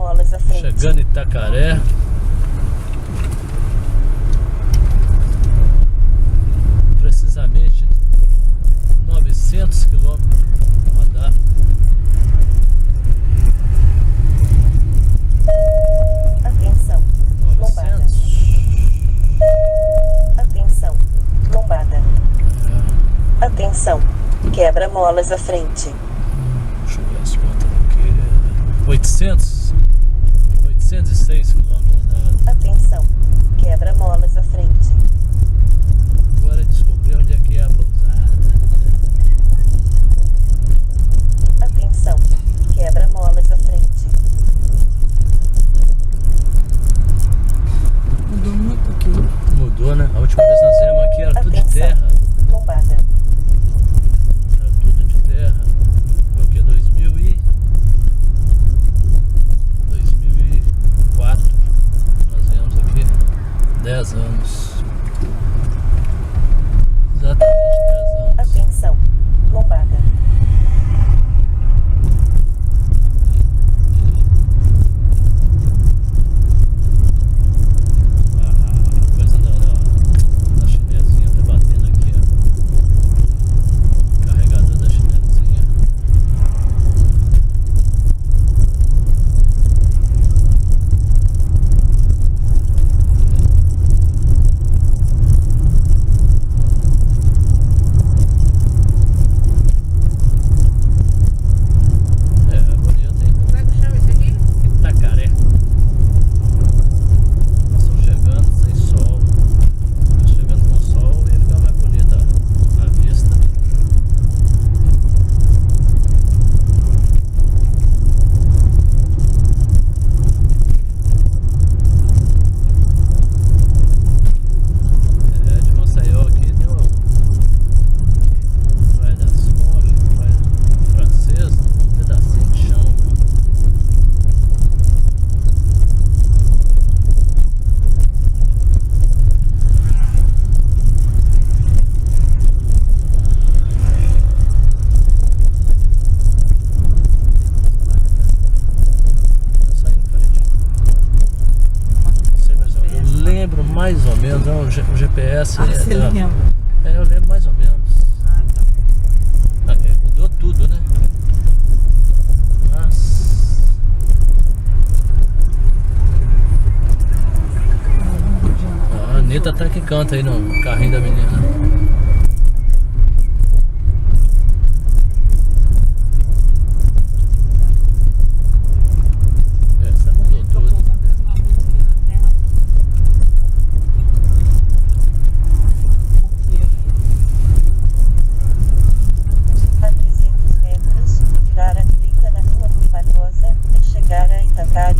molas à frente. Chegando em Itacaré. Precisamente 900 quilômetros a rodar. Atenção, lombada. 900. Atenção, lombada. Atenção, quebra-molas à frente. Deixa eu ver as contas aqui. 806 quilômetros rodados. Atenção, quebra-molas à frente. Agora descobri onde é que é a pousada. Atenção, quebra-molas à frente. Mudou muito aqui. Mudou, né? A última vez nós viemos aqui era tudo de Atenção. terra. Lombada. Era tudo de terra. Foi o que? 2004. Nós viemos aqui. 10 anos. Exatamente 10 anos. Atenção, lombada. A coisa da chinesinha tá batendo aqui, ó. Carregador da chinesinha. É bonito, hein? Como é que chama isso aqui? Itacaré. Nós estamos chegando sem sol. Nós chegando com sol e fica mais bonita a vista. É, de Maceió aqui deu Praia das Conchas, Praia Francesa, um pedacinho de chão, viu? Sai em frente. Não sei mais ou menos. Eu lembro mais ou menos, o GPS. Você lembra? Eu lembro mais ou menos. Ah, tá. Mudou tudo, né? Nossa. A Anitta tá que canta aí no carrinho da menina. Essa mudou tudo. A 300 metros, virar a direita na rua Rui Barbosa e chegar a Itacaré.